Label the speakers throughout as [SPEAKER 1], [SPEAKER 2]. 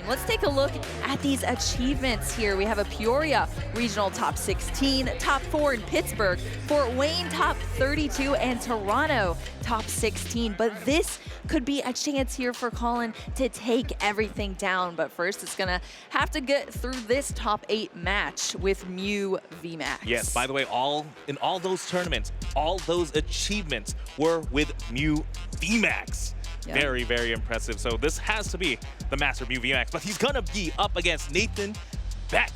[SPEAKER 1] Let's take a look at these achievements here. We have a Peoria Regional Top 16, Top 4 in Pittsburgh, Fort Wayne Top 32, and Toronto Top 16. But this could be a chance here for Collin to take everything down. But first, it's gonna have to get through this top 8 match with Mew VMAX.
[SPEAKER 2] Yes, by the way, in all those tournaments, all those achievements were with Mew VMAX. Yeah. Very, very impressive. So this has to be the Master Mew VMAX, but he's gonna be up against Nathian Beck,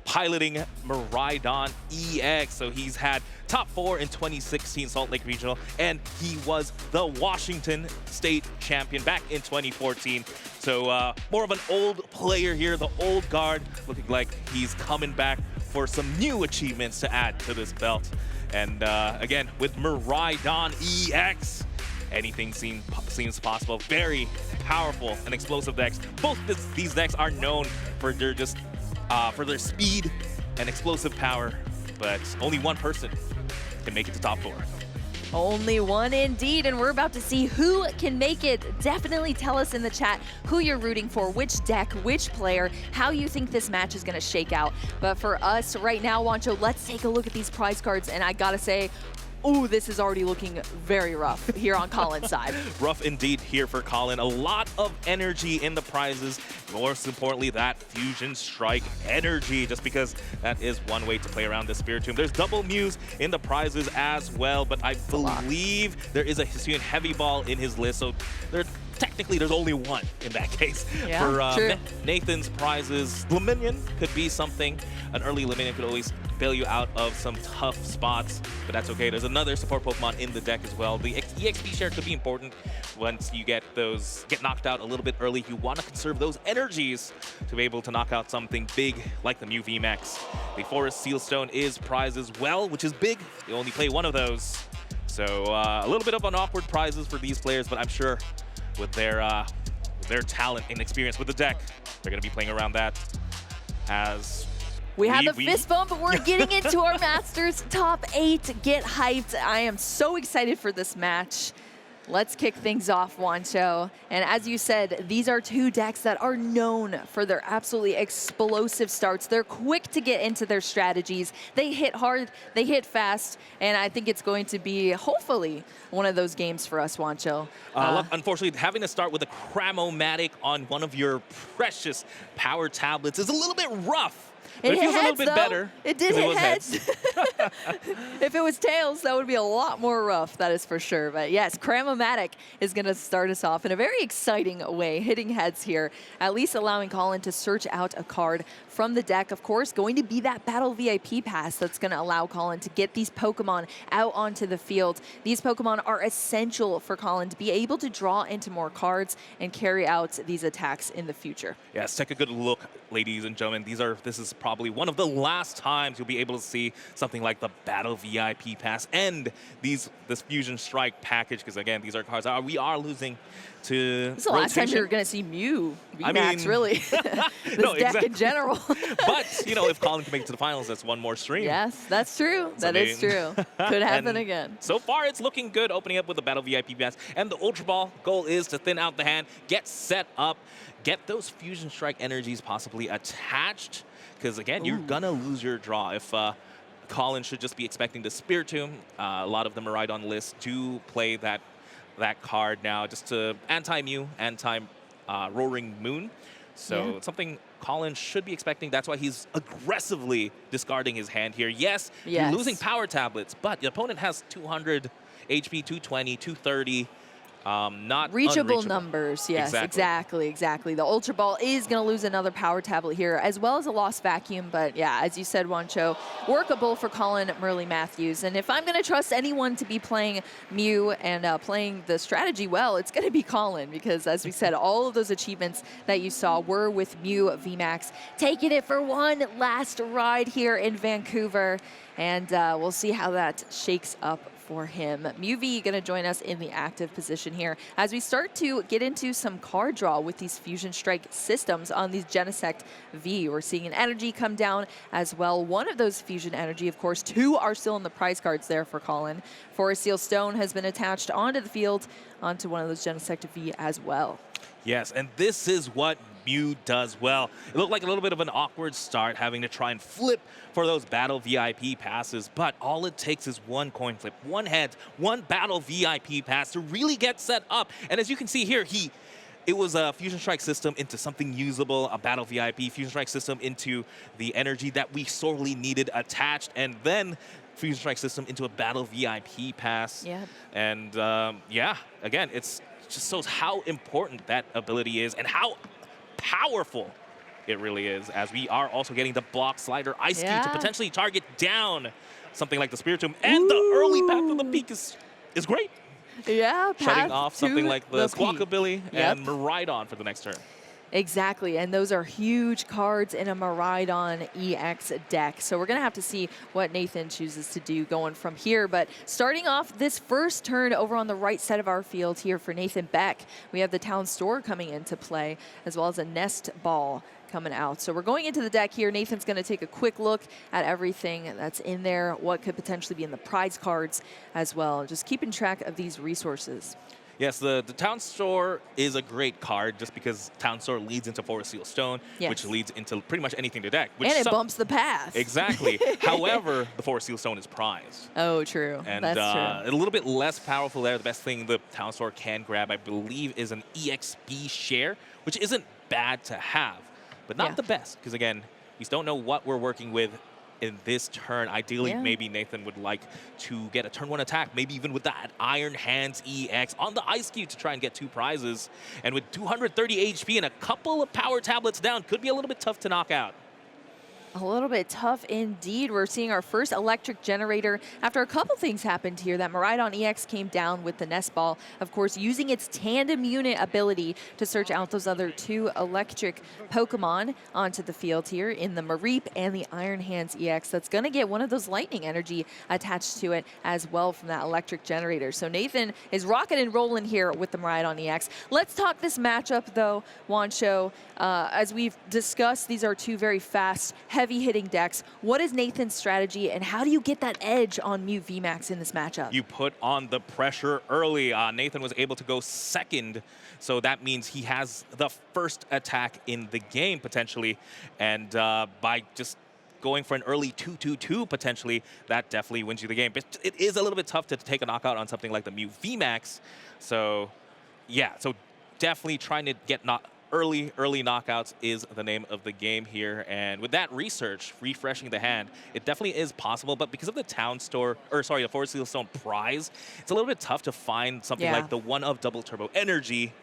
[SPEAKER 2] piloting Miraidon EX. So he's had top 4 in 2016 Salt Lake Regional, and he was the Washington State champion back in 2014. So more of an old player here, the old guard, looking like he's coming back for some new achievements to add to this belt. And again, with Miraidon EX, anything seems possible. Very powerful and explosive decks. Both these decks are known for their for their speed and explosive power, but only one person can make it to top 4.
[SPEAKER 1] Only one indeed, and we're about to see who can make it. Definitely tell us in the chat who you're rooting for, which deck, which player, how you think this match is going to shake out. But for us right now, Wancho, let's take a look at these prize cards, and I gotta say, ooh, this is already looking very rough here on Collin's side. Rough
[SPEAKER 2] indeed here for Collin. A lot of energy in the prizes. Most importantly, that Fusion Strike energy, just because that is one way to play around this Spiritomb. There's double Mews in the prizes as well, but I believe there is a Hisuian Heavy Ball in his list, so technically there's only one in that case.
[SPEAKER 1] Yeah,
[SPEAKER 2] for
[SPEAKER 1] true.
[SPEAKER 2] Nathan's prizes, Leminion could be something. An early Leminion could always bail you out of some tough spots, but that's okay. There's another support Pokemon in the deck as well. The EXP share could be important once you get knocked out a little bit early. You want to conserve those energies to be able to knock out something big like the Mew VMAX. The Forest Sealstone is prize as well, which is big. You only play one of those. So a little bit of an awkward prizes for these players, but I'm sure with their talent and experience with the deck, they're going to be playing around that. As
[SPEAKER 1] we have the fist bump, but we're getting into our Masters top 8. Get hyped. I am so excited for this match. Let's kick things off, Wancho. And as you said, these are two decks that are known for their absolutely explosive starts. They're quick to get into their strategies. They hit hard, they hit fast, and I think it's going to be, hopefully, one of those games for us, Wancho.
[SPEAKER 2] Unfortunately, having to start with a Cramomatic on one of your precious power tablets is a little bit rough. But
[SPEAKER 1] it
[SPEAKER 2] feels
[SPEAKER 1] heads,
[SPEAKER 2] a little bit better.
[SPEAKER 1] It did hit heads. If it was tails, that would be a lot more rough, that is for sure. But yes, Cramomatic is going to start us off in a very exciting way, hitting heads here, at least allowing Collin to search out a card from the deck. Of course, going to be that Battle VIP pass that's going to allow Collin to get these Pokemon out onto the field. These Pokemon are essential for Collin to be able to draw into more cards and carry out these attacks in the future.
[SPEAKER 2] Yes, take a good look, ladies and gentlemen. This is probably one of the last times you'll be able to see something like the Battle VIP pass and this Fusion Strike package, because again, these are cards we are losing to
[SPEAKER 1] This is the last time you're going to see Mew VMAX, really. This deck in general.
[SPEAKER 2] But, you know, if Collin can make it to the finals, that's one more stream.
[SPEAKER 1] Yes, that's true. That is true. Could happen again.
[SPEAKER 2] So far, it's looking good, opening up with the Battle VIP pass. And the Ultra Ball goal is to thin out the hand, get set up, get those Fusion Strike energies possibly attached. Because, again, you're going to lose your draw. If Collin should just be expecting the Spiritomb, a lot of the Miraidon lists do play that card now just to anti-Mew, anti-Roaring Moon. So it's something Collin should be expecting. That's why he's aggressively discarding his hand here. Yes, you're losing power tablets, but the opponent has 200 HP, 220, 230. Not
[SPEAKER 1] reachable numbers. Yes, exactly. The Ultra Ball is going to lose another power tablet here, as well as a Lost Vacuum. But yeah, as you said, Wancho, workable for Collin Merli-Matthews. And if I'm going to trust anyone to be playing Mew and playing the strategy well, it's going to be Collin, because as we said, all of those achievements that you saw were with Mew VMAX, taking it for one last ride here in Vancouver. And we'll see how that shakes up for him. Mew V going to join us in the active position here as we start to get into some card draw with these Fusion Strike systems on these Genesect V. We're seeing an energy come down as well. One of those Fusion Energy, of course, 2 are still in the prize cards there for Collin. Forest Sealstone has been attached onto the field, onto one of those Genesect V as well.
[SPEAKER 2] Yes, and this is what Mew does well. It looked like a little bit of an awkward start, having to try and flip for those battle VIP passes, but all it takes is one coin flip, one head, one battle VIP pass to really get set up. And as you can see here, it was a Fusion Strike system into something usable, a Battle VIP, Fusion Strike system into the energy that we sorely needed attached, and then Fusion Strike system into a Battle VIP pass.
[SPEAKER 1] Yeah.
[SPEAKER 2] And yeah, again, it just shows how important that ability is and how powerful it really is, as we are also getting the block slider Ice Cube to potentially target down something like the Spiritomb. And the early path to the peak is great.
[SPEAKER 1] Yeah,
[SPEAKER 2] shutting off something like the Squawkabilly and Miraidon for the next turn.
[SPEAKER 1] Exactly, and those are huge cards in a Miraidon EX deck. So we're going to have to see what Nathan chooses to do going from here. But starting off this first turn over on the right side of our field here for Nathan Beck, we have the Town Store coming into play, as well as a Nest Ball coming out. So we're going into the deck here. Nathan's going to take a quick look at everything that's in there, what could potentially be in the prize cards as well, just keeping track of these resources.
[SPEAKER 2] Yes, the Town Store is a great card just because Town Store leads into Forest Seal Stone, which leads into pretty much anything to deck.
[SPEAKER 1] And it bumps the path.
[SPEAKER 2] Exactly. However, the Forest Seal Stone is prized.
[SPEAKER 1] Oh, true.
[SPEAKER 2] And
[SPEAKER 1] that's true.
[SPEAKER 2] A little bit less powerful there. The best thing the Town Store can grab, I believe, is an EXP share, which isn't bad to have, but not the best, because again, we don't know what we're working with in this turn. Ideally, maybe Nathan would like to get a turn 1 attack, maybe even with that Iron Hands EX on the Ice Cube to try and get 2 prizes. And with 230 HP and a couple of power tablets down, could be a little bit tough to knock out.
[SPEAKER 1] A little bit tough indeed. We're seeing our first electric generator after a couple things happened here. That Miraidon EX came down with the Nest Ball, of course, using its tandem unit ability to search out those other 2 electric Pokemon onto the field here in the Mareep and the Iron Hands EX. That's going to get one of those lightning energy attached to it as well from that electric generator. So Nathan is rocking and rolling here with the Miraidon EX. Let's talk this matchup though, Juancho. As we've discussed, these are 2 very fast, heavy-hitting decks. What is Nathan's strategy, and how do you get that edge on Mew VMAX in this matchup?
[SPEAKER 2] You put on the pressure early. Nathan was able to go second, so that means he has the first attack in the game, potentially. And by just going for an early 2-2-2, potentially, that definitely wins you the game. But it is a little bit tough to take a knockout on something like the Mew VMAX. So, yeah, so definitely trying to get early knockouts is the name of the game here. And with that research, refreshing the hand, it definitely is possible. But because of the Town Store, or sorry, the Forest Seal Stone prize, it's a little bit tough to find something like the 1-of Double Turbo Energy.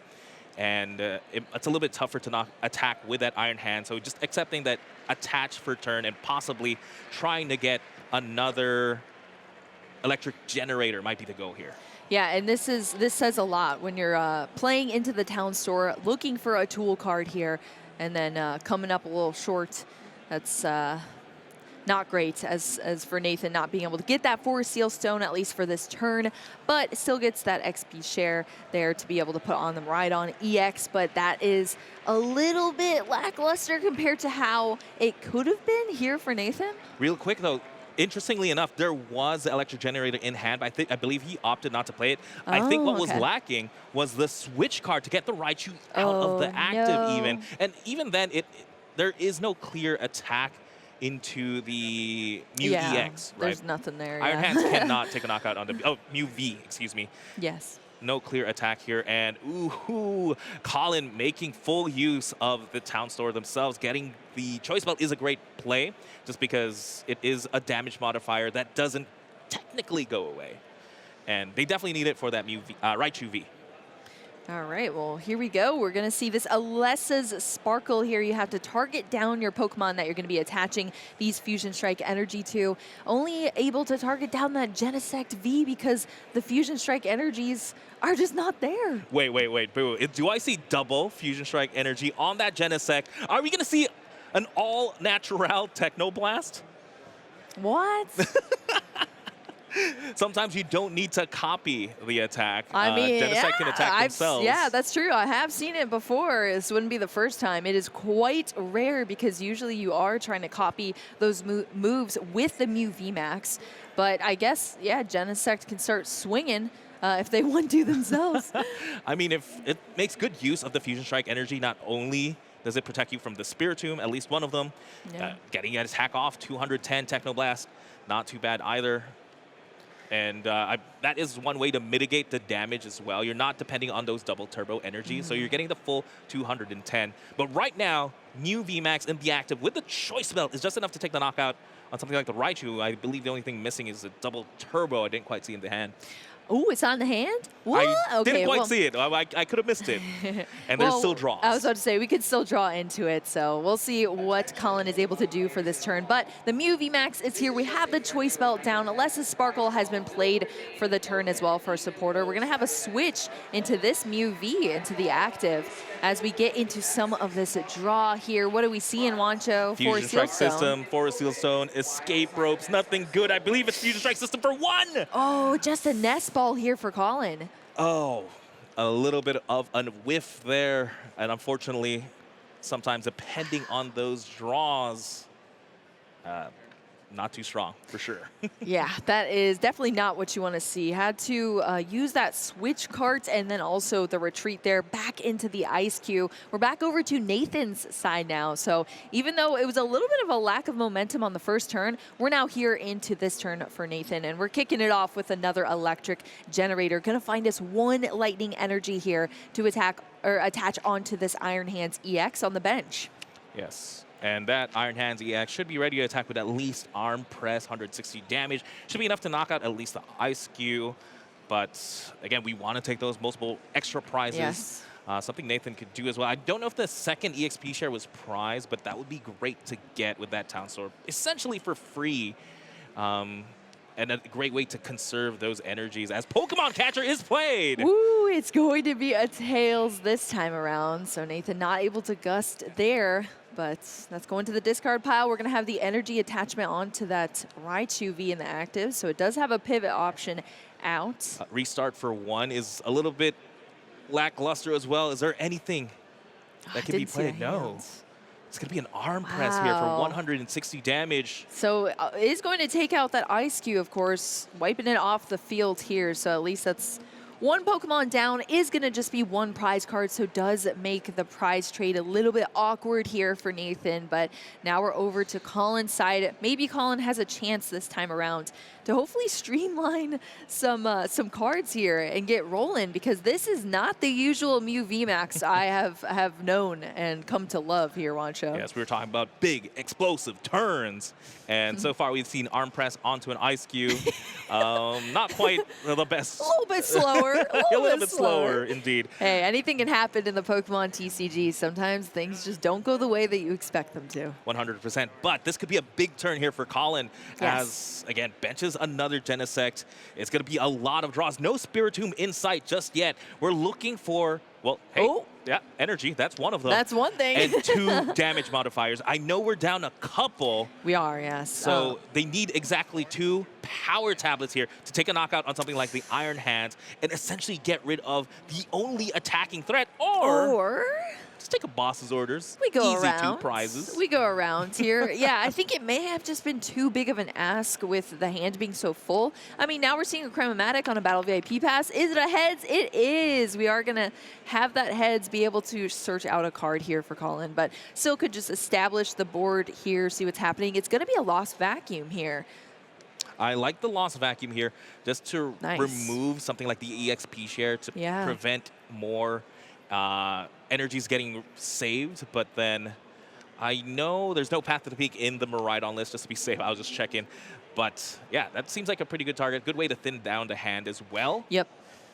[SPEAKER 2] And it's a little bit tougher to attack with that Iron Hand. So just accepting that attach for turn and possibly trying to get another electric generator might be the goal here.
[SPEAKER 1] Yeah, and this says a lot when you're playing into the Town Store, looking for a tool card here, and then coming up a little short. That's not great as for Nathan not being able to get that Forest Seal Stone, at least for this turn, but still gets that XP share there to be able to put on the Miraidon EX, but that is a little bit lackluster compared to how it could have been here for Nathan.
[SPEAKER 2] Real quick, though, interestingly enough, there was the electric generator in hand, but I believe he opted not to play it. I think what was lacking was the switch card to get the Raichu out of the active even. And even then, there is no clear attack into the Mew EX, right?
[SPEAKER 1] There's nothing there.
[SPEAKER 2] Iron Hands cannot take a knockout on the Mew V, excuse me.
[SPEAKER 1] Yes.
[SPEAKER 2] No clear attack here, and ooh, Collin making full use of the Town Store themselves. Getting the Choice Belt is a great play, just because it is a damage modifier that doesn't technically go away. And they definitely need it for that Raichu V.
[SPEAKER 1] All right, well, here we go. We're going to see this Alessa's Sparkle here. You have to target down your Pokemon that you're going to be attaching these Fusion Strike energy to. Only able to target down that Genesect V because the Fusion Strike energies are just not there.
[SPEAKER 2] Wait, boo. Do I see double Fusion Strike energy on that Genesect? Are we going to see an all-natural Technoblast?
[SPEAKER 1] What?
[SPEAKER 2] Sometimes you don't need to copy the attack.
[SPEAKER 1] I mean,
[SPEAKER 2] Genesect can attack themselves.
[SPEAKER 1] Yeah, that's true. I have seen it before. This wouldn't be the first time. It is quite rare because usually you are trying to copy those moves with the Mew VMAX. But I guess, yeah, Genesect can start swinging if they want to themselves.
[SPEAKER 2] I mean, if it makes good use of the Fusion Strike energy, not only does it protect you from the Spiritomb, at least one of them?
[SPEAKER 1] Yeah.
[SPEAKER 2] Getting an attack off, 210 Technoblast, not too bad either. And that is one way to mitigate the damage as well. You're not depending on those double turbo energies, so you're getting the full 210. But right now, new VMAX in the active with the Choice Belt is just enough to take the knockout on something like the Raichu. I believe the only thing missing is a double turbo. I didn't quite see in the hand.
[SPEAKER 1] Oh, it's on the hand? What?
[SPEAKER 2] I didn't quite see it. I could have missed it. And there's still draws.
[SPEAKER 1] I was about to say, we could still draw into it, so we'll see what Collin is able to do for this turn. But the Mew VMAX is here. We have the Choice Belt down. Alessa's Sparkle has been played for the turn as well for a supporter. We're going to have a switch into this Mew V, into the active, as we get into some of this draw here. What do we see in Wancho?
[SPEAKER 2] Fusion Strike System, Forest Seal Stone, Escape Ropes, nothing good. I believe it's Fusion Strike System for 1!
[SPEAKER 1] Oh, just a nest ball here for Collin.
[SPEAKER 2] Oh, a little bit of a whiff there. And unfortunately, sometimes depending on those draws, not too strong, for sure.
[SPEAKER 1] Yeah, that is definitely not what you want to see. Had to use that switch cart and then also the retreat there back into the ice queue. We're back over to Nathan's side now. So even though it was a little bit of a lack of momentum on the first turn, we're now here into this turn for Nathan. And we're kicking it off with another electric generator. Going to find us 1 lightning energy here to attack or attach onto this Iron Hands EX on the bench.
[SPEAKER 2] Yes. And that Iron Hands EX should be ready to attack with at least Arm Press, 160 damage. Should be enough to knock out at least the Ice Cube. But again, we want to take those multiple extra prizes.
[SPEAKER 1] Yes.
[SPEAKER 2] Something Nathan could do as well. I don't know if the second EXP share was prized, but that would be great to get with that Town Sword, essentially for free. And a great way to conserve those energies as Pokemon Catcher is played.
[SPEAKER 1] Woo, it's going to be a Tails this time around. So Nathan not able to gust there, but that's going to the discard pile. We're going to have the energy attachment onto that Raichu V in the active. So it does have a pivot option out.
[SPEAKER 2] Restart for 1 is a little bit lackluster as well. Is there anything that can be played? No. It's going to be an arm press here for 160 damage.
[SPEAKER 1] So it is going to take out that Ice Cube, of course, wiping it off the field here. So at least that's 1 Pokemon down. Is going to just be 1 prize card, so does make the prize trade a little bit awkward here for Nathan. But now we're over to Collin's side. Maybe Collin has a chance this time around to hopefully streamline some cards here and get rolling, because this is not the usual Mew VMAX I have known and come to love here, Wancho.
[SPEAKER 2] Yes, we were talking about big, explosive turns. And so far, we've seen Arm Press onto an Ice Cube. Not quite the best.
[SPEAKER 1] A little bit slower.
[SPEAKER 2] A little bit slower, indeed.
[SPEAKER 1] Hey, anything can happen in the Pokemon TCG. Sometimes things just don't go the way that you expect them to.
[SPEAKER 2] 100%. But this could be a big turn here for Collin as, again, benches another Genesect. It's going to be a lot of draws. No Spiritomb in sight just yet. We're looking for, well, hey, yeah, energy. That's one of them.
[SPEAKER 1] That's one thing.
[SPEAKER 2] And 2 damage modifiers. I know we're down a couple.
[SPEAKER 1] We are, yes.
[SPEAKER 2] So they need exactly 2 power tablets here to take a knockout on something like the Iron Hands and essentially get rid of the only attacking threat, or just take a boss's orders.
[SPEAKER 1] We go
[SPEAKER 2] Easy
[SPEAKER 1] around.
[SPEAKER 2] 2 prizes.
[SPEAKER 1] We go around here. Yeah, I think it may have just been too big of an ask with the hand being so full. I mean, now we're seeing a Cramomatic on a Battle VIP pass. Is it a heads? It is. We are going to have that heads be able to search out a card here for Collin, but still could just establish the board here, see what's happening. It's going to be a Lost Vacuum here.
[SPEAKER 2] I like the Lost Vacuum here just to remove something like the EXP share to prevent more energies getting saved. But then I know there's no Path to the Peak in the Miraidon list, just to be safe. I was just checking. But yeah, that seems like a pretty good target. Good way to thin down the hand as well.
[SPEAKER 1] Yep.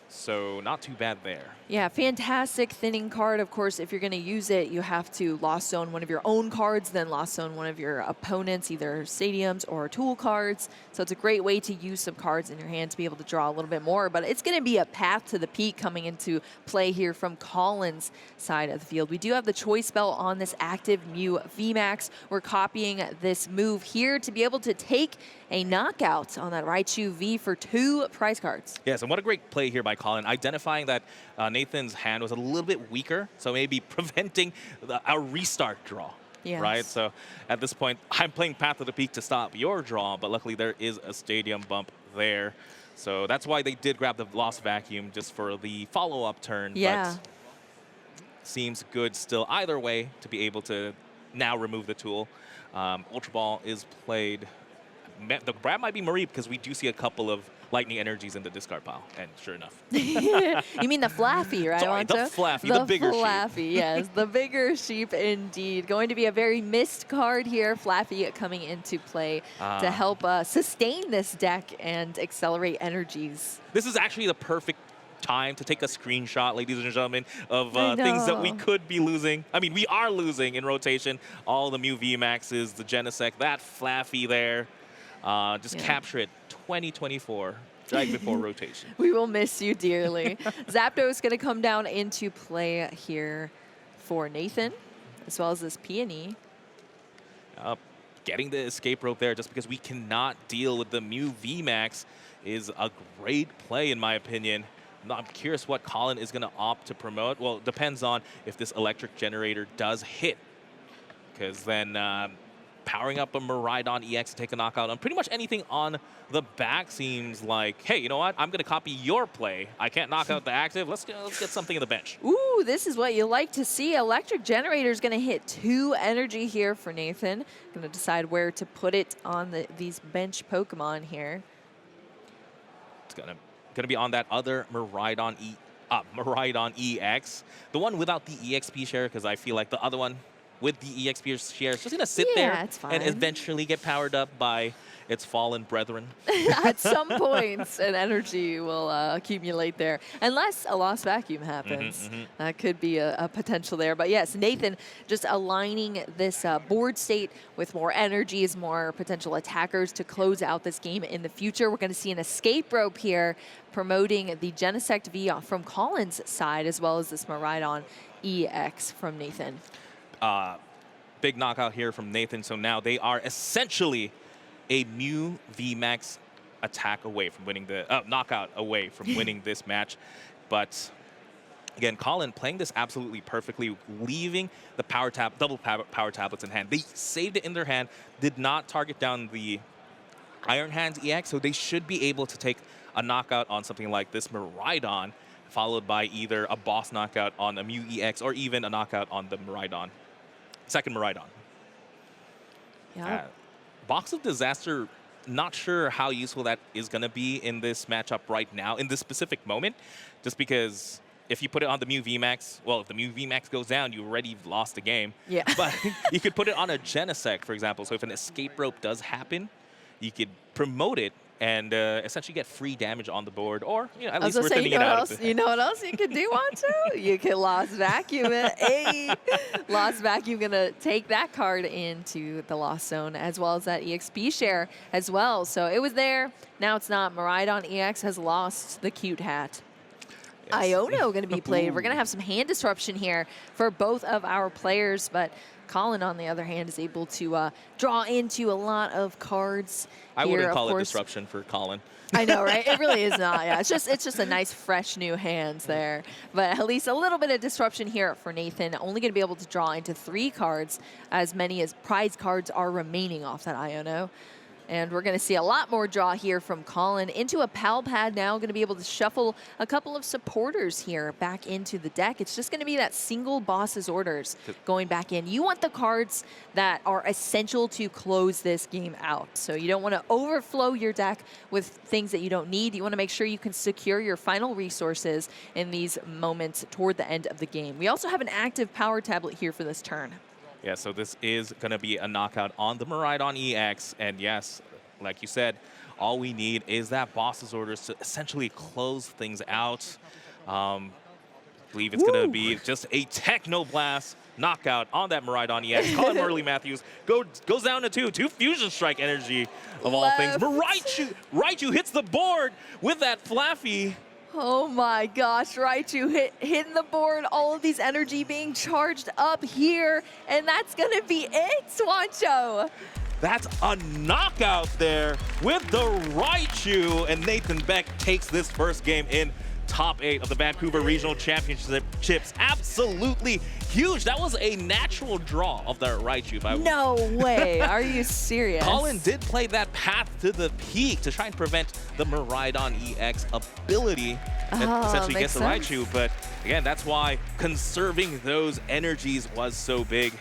[SPEAKER 2] So not too bad there.
[SPEAKER 1] Yeah, fantastic thinning card. Of course, if you're going to use it, you have to Lost Zone one of your own cards, then Lost Zone one of your opponents, either stadiums or tool cards. So it's a great way to use some cards in your hand to be able to draw a little bit more. But it's going to be a Path to the Peak coming into play here from Collin's side of the field. We do have the Choice Belt on this active Mew VMAX. We're copying this move here to be able to take a knockout on that Raichu V for 2 prize cards.
[SPEAKER 2] Yes, and what a great play here by Collin, identifying that Nathan's hand was a little bit weaker, so maybe preventing a restart draw. Yes. Right? So at this point, I'm playing Path to the Peak to stop your draw, but luckily there is a stadium bump there. So that's why they did grab the Lost Vacuum just for the follow-up turn.
[SPEAKER 1] Yeah.
[SPEAKER 2] seems good still either way to be able to now remove the tool. Ultra Ball is played. The grab might be Marie because we do see a couple of lightning energies in the discard pile, and sure enough.
[SPEAKER 1] You mean the Flaffy, right?
[SPEAKER 2] Sorry, the Flaffy, the bigger sheep.
[SPEAKER 1] The Flaffy, yes, the bigger sheep indeed. Going to be a very missed card here. Flaffy coming into play to help sustain this deck and accelerate energies.
[SPEAKER 2] This is actually the perfect time to take a screenshot, ladies and gentlemen, of things that we could be losing. I mean, we are losing in rotation. All the Mew VMAXs, the Genesect, that Flaffy there. Just capture it 2024, right before rotation.
[SPEAKER 1] We will miss you dearly. Zapdos going to come down into play here for Nathan, as well as this Peony.
[SPEAKER 2] Getting the escape rope there just because we cannot deal with the Mew VMAX is a great play, in my opinion. I'm curious what Collin is going to opt to promote. Well, it depends on if this electric generator does hit, because then powering up a Miraidon EX to take a knockout on pretty much anything on the back seems like, hey, you know what? I'm going to copy your play. I can't knock out the active. Let's get something in the bench.
[SPEAKER 1] Ooh, this is what you like to see. Electric Generator is going to hit 2 energy here for Nathan. Going to decide where to put it on these bench Pokemon here.
[SPEAKER 2] It's going to be on that other Miraidon EX. The one without the EXP share, because I feel like the other one with the EXP share is just going to sit there and eventually get powered up by its fallen brethren.
[SPEAKER 1] At some points, an energy will accumulate there, unless a lost vacuum happens. That could be a potential there. But yes, Nathan just aligning this board state with more energies, more potential attackers to close out this game in the future. We're going to see an escape rope here promoting the Genesect V from Collin's side, as well as this Miraidon EX from Nathan.
[SPEAKER 2] Big knockout here from Nathan. So now they are essentially a Mew VMAX attack away from winning the knockout away from winning this match. But again, Collin playing this absolutely perfectly, leaving the double power tablets in hand. They saved it in their hand, did not target down the Iron Hands EX, so they should be able to take a knockout on something like this Miraidon, followed by either a boss knockout on a Mew EX or even a knockout on the Miraidon. Second Miraidon.
[SPEAKER 1] Yeah.
[SPEAKER 2] Box of Disaster, not sure how useful that is going to be in this matchup right now, in this specific moment, just because if you put it on the Mew VMAX, well, if the Mew VMAX goes down, you already lost the game.
[SPEAKER 1] Yeah.
[SPEAKER 2] But you could put it on a Genesect, for example. So if an escape rope does happen, you could promote it and essentially get free damage on the board, or at least we're thinning it out.
[SPEAKER 1] You know what else you could do, Wancho? You can Lost Vacuum it. Hey, Lost Vacuum gonna take that card into the Lost Zone, as well as that EXP share as well. So it was there, now it's not. Miraidon EX has lost the cute hat. Yes. Iono going to be played. We're going to have some hand disruption here for both of our players, but Collin, on the other hand, is able to draw into a lot of cards.
[SPEAKER 2] I wouldn't call it disruption for Collin.
[SPEAKER 1] I know, right? It really is not. Yeah, it's just a nice, fresh new hands there. But at least a little bit of disruption here for Nathan. Only going to be able to draw into 3 cards, as many as prize cards are remaining off that Iono. And we're going to see a lot more draw here from Collin into a pal pad now. Going to be able to shuffle a couple of supporters here back into the deck. It's just going to be that single boss's orders going back in. You want the cards that are essential to close this game out. So you don't want to overflow your deck with things that you don't need. You want to make sure you can secure your final resources in these moments toward the end of the game. We also have an active power tablet here for this turn.
[SPEAKER 2] Yeah, so this is going to be a knockout on the Miraidon EX. And yes, like you said, all we need is that boss's orders to essentially close things out. I believe it's going to be just a Technoblast knockout on that Miraidon EX. Collin Merli-Matthews goes down to 2 Fusion Strike energy of all things. Raichu hits the board with that Flaffy.
[SPEAKER 1] Oh my gosh, Raichu hitting the board, all of these energy being charged up here, and that's gonna be it, Swancho.
[SPEAKER 2] That's a knockout there with the Raichu, and Nathian Beck takes this first game in top 8 of the Vancouver Regional Championships. Absolutely huge. That was a natural draw of the Raichu.
[SPEAKER 1] No way. Are you serious?
[SPEAKER 2] Collin did play that path to the peak to try and prevent the Miraidon EX ability that essentially gets the Raichu. But again, that's why conserving those energies was so big.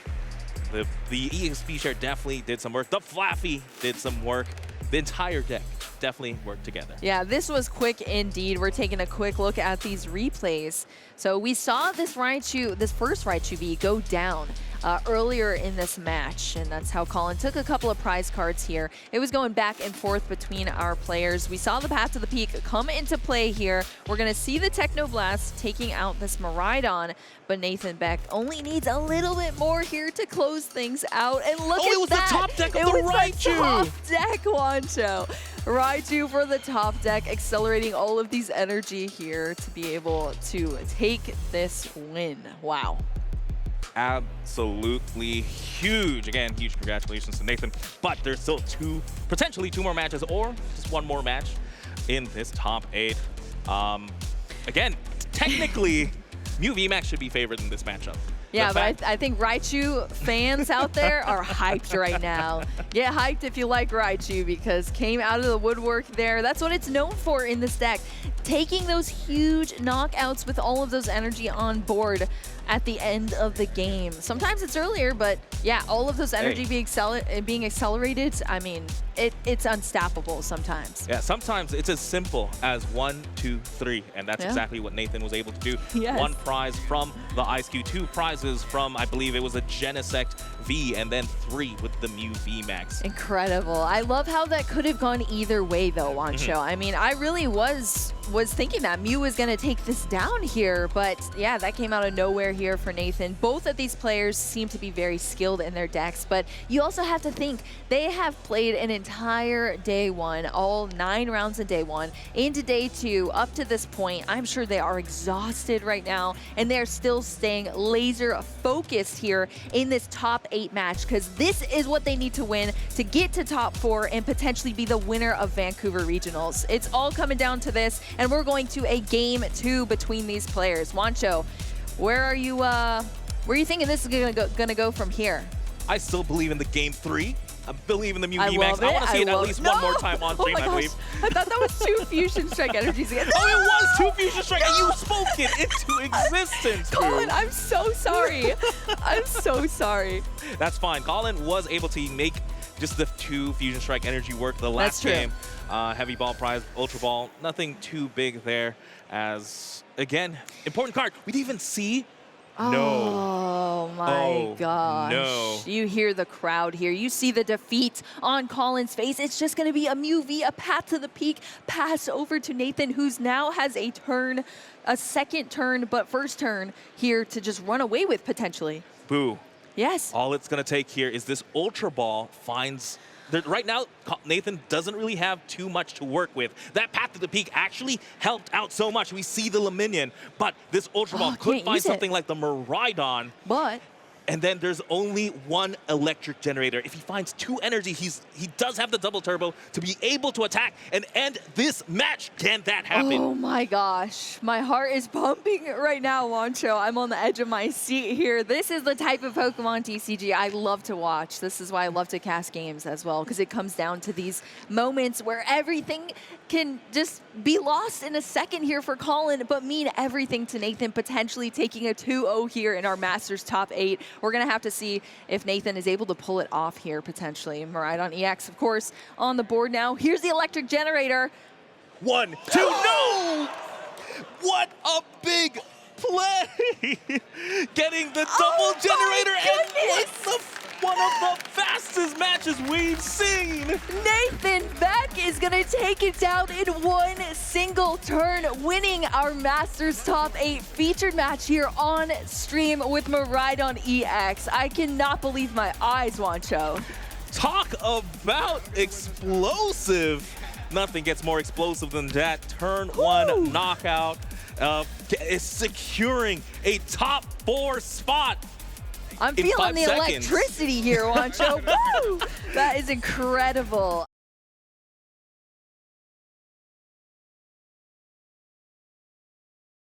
[SPEAKER 2] The EXP share definitely did some work. The Flaffy did some work. The entire deck definitely worked together.
[SPEAKER 1] Yeah, this was quick indeed. We're taking a quick look at these replays. So we saw this Raichu, this first Raichu V go down earlier in this match, and that's how Collin took a couple of prize cards here. It was going back and forth between our players. We saw the path to the peak come into play here. We're going to see the Technoblast taking out this Miraidon, but Nathian Beck only needs a little bit more here to close things out. And look at that!
[SPEAKER 2] It was the top deck of the Raichu!
[SPEAKER 1] It was the top deck, Wancho. Raichu for the top deck, accelerating all of these energy here to be able to take this win. Wow.
[SPEAKER 2] Absolutely huge. Again, huge congratulations to Nathan. But there's still potentially two more matches, or just one more match in this top 8. Again, technically, Mew VMAX should be favored in this matchup.
[SPEAKER 1] Yeah, but I think Raichu fans out there are hyped right now. Get hyped if you like Raichu, because came out of the woodwork there. That's what it's known for in this deck. Taking those huge knockouts with all of those energy on board at the end of the game. Sometimes it's earlier, but yeah, all of those energy being accelerated, I mean, it's unstoppable sometimes.
[SPEAKER 2] Yeah, sometimes it's as simple as 1, 2, 3, and that's exactly what Nathan was able to do.
[SPEAKER 1] Yes.
[SPEAKER 2] 1 prize from the Ice Cube, 2 prizes from, I believe it was a Genesect V, and then 3 with the Mew VMAX.
[SPEAKER 1] Incredible. I love how that could have gone either way though, Wancho. I mean, I really was thinking that Mew was going to take this down here, but yeah, that came out of nowhere here for Nathan. Both of these players seem to be very skilled in their decks, but you also have to think they have played an entire day 1, all 9 rounds in day 1, into day 2, up to this point. I'm sure they are exhausted right now, and they're still staying laser focused here in this top 8 match, because this is what they need to win to get to top 4 and potentially be the winner of Vancouver Regionals. It's all coming down to this, and we're going to a game 2 between these players. Wancho, where are you thinking this is gonna go from here?
[SPEAKER 2] I still believe in the game 3. I believe in the Mew VMAX. I want to see it at least one more time on stream, I believe.
[SPEAKER 1] I thought that was 2 Fusion Strike energies again.
[SPEAKER 2] Oh, it was 2 Fusion Strike, and you spoke it into existence.
[SPEAKER 1] Collin, I'm so sorry. I'm so sorry.
[SPEAKER 2] That's fine. Collin was able to make just the 2 Fusion Strike energy work the last game. Heavy Ball prize, Ultra Ball, nothing too big there. As, again, important card. We didn't even see.
[SPEAKER 1] Oh my gosh.
[SPEAKER 2] No.
[SPEAKER 1] You hear the crowd here. You see the defeat on Collin's face. It's just going to be a Mew V, a path to the peak, pass over to Nathan, who's now has a turn, a second turn, but first turn here to just run away with potentially.
[SPEAKER 2] Boo.
[SPEAKER 1] Yes.
[SPEAKER 2] All it's going to take here is this Ultra Ball finds... Right now, Nathan doesn't really have too much to work with. That path to the peak actually helped out so much. We see the Leminion, but this Ultra Ball could find something like the Miraidon.
[SPEAKER 1] But...
[SPEAKER 2] And then there's only 1 electric generator. If he finds 2 energy, he does have the double turbo to be able to attack and end this match. Can that happen?
[SPEAKER 1] Oh my gosh. My heart is pumping right now, Wancho. I'm on the edge of my seat here. This is the type of Pokémon TCG I love to watch. This is why I love to cast games as well, because it comes down to these moments where everything can just be lost in a second here for Collin, but mean everything to Nathan, potentially taking a 2-0 here in our Masters top 8. We're going to have to see if Nathan is able to pull it off here, potentially. Miraidon EX, of course, on the board now. Here's the electric generator.
[SPEAKER 2] 1, 2, no! What a big play! Getting the double generator, and one of the fastest matches we've seen!
[SPEAKER 1] Nathan Beck is going to take it down in 1 single turn, winning our Masters Top 8 featured match here on stream with Miraidon EX. I cannot believe my eyes, Wancho.
[SPEAKER 2] Talk about explosive. Nothing gets more explosive than that. Turn 1 knockout is securing a top 4 spot.
[SPEAKER 1] I'm feeling the electricity here, Wancho. Woo! That is incredible.